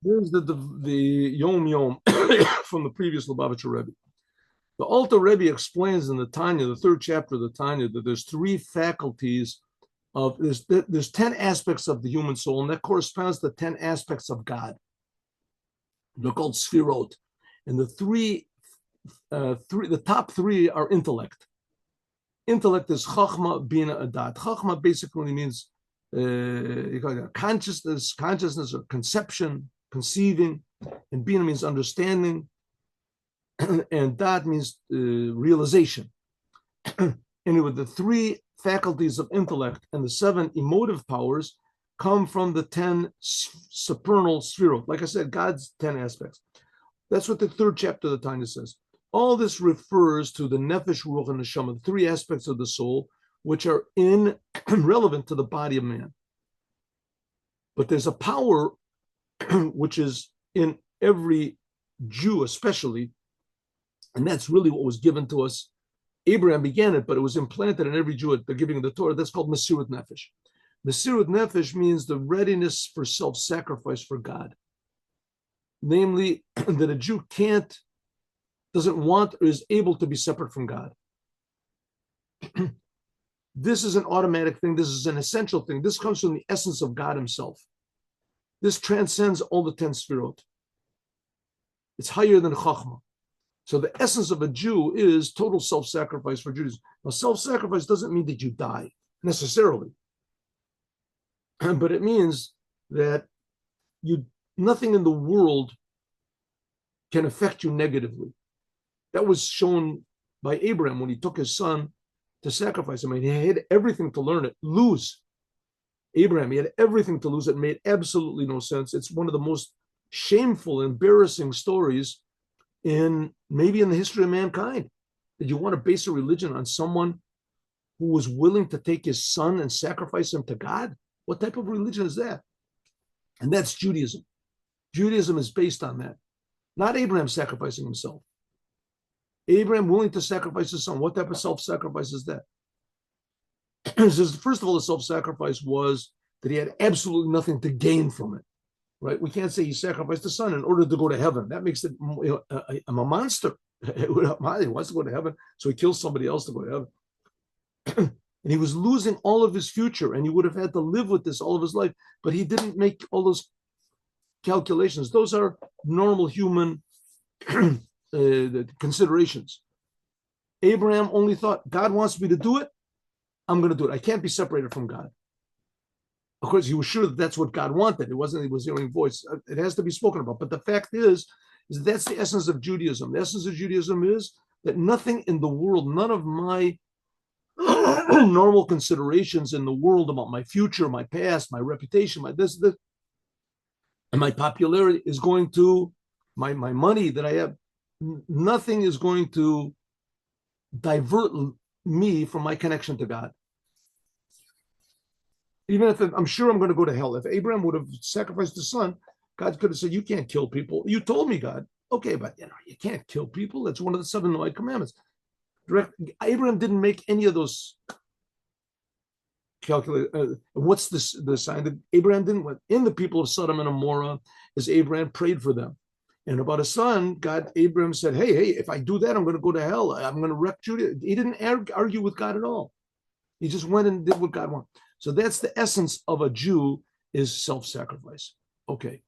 Here's the Yom Yom from the previous Lubavitcher Rebbe. The Alter Rebbe explains in the Tanya, the third chapter of the Tanya, that there's three faculties of there's 10 aspects of the human soul, and that corresponds to 10 aspects of God. They're called sfirot, and the top three are intellect. Intellect is chachma, bina, adat. Chachma basically means consciousness or conception, conceiving, and bina means understanding, and dat means realization. Anyway, the three faculties of intellect and the 7 emotive powers come from the 10 supernal sfirot. Like I said, God's 10 aspects. That's what the third chapter of the Tanya says. All this refers to the nefesh, ruach, and neshama, the 3 aspects of the soul, which are relevant to the body of man. But there's a power which is in every Jew, especially, and that's really what was given to us. Abraham began it, but it was implanted in every Jew at the giving of the Torah. That's called Mesirut Nefesh. Mesirut Nefesh means the readiness for self-sacrifice for God. Namely, that a Jew doesn't want or is able to be separate from God. This is an automatic thing. This is an essential thing. This comes from the essence of God himself. This transcends all the 10 sfirot. It's higher than Chachma. So the essence of a Jew is total self-sacrifice for Judaism. Now, self-sacrifice doesn't mean that you die necessarily, but it means that nothing in the world can affect you negatively. That was shown by Abraham when he took his son to sacrifice him. He had everything to lose. Abraham, he had everything to lose. It made absolutely no sense. It's one of the most shameful, embarrassing stories maybe in the history of mankind. Did you want to base a religion on someone who was willing to take his son and sacrifice him to God? What type of religion is that? And that's Judaism. Judaism is based on that. Not Abraham sacrificing himself. Abraham willing to sacrifice his son. What type of self-sacrifice is that? First of all, the self-sacrifice was that he had absolutely nothing to gain from it. Right? We can't say he sacrificed the son in order to go to heaven. That makes it I'm a monster. He wants to go to heaven, so he kills somebody else to go to heaven. And he was losing all of his future, and he would have had to live with this all of his life. But he didn't make all those calculations. Those are normal human considerations. Abraham only thought, God wants me to do it, I'm going to do it. I can't be separated from God. Of course, he was sure that that's what God wanted. It wasn't he was hearing voice. It has to be spoken about. But the fact is that's the essence of Judaism. The essence of Judaism is that nothing in the world, none of my normal considerations in the world about my future, my past, my reputation, my this, and my popularity is going to, my money that I have, nothing is going to divert me from my connection to God. Even if I'm sure I'm going to go to hell. If Abraham would have sacrificed his son, God could have said, you can't kill people. You told me, God. Okay, but you can't kill people. That's one of the 7 Noahide commandments. Abraham didn't make any of those calculate. What's the sign that Abraham didn't? In the people of Sodom and Gomorrah, as Abraham prayed for them, and about a son, Abraham said, "Hey, if I do that, I'm going to go to hell. I'm going to wreck Judah." He didn't argue with God at all. He just went and did what God wanted. So that's the essence of a Jew, is self-sacrifice. Okay.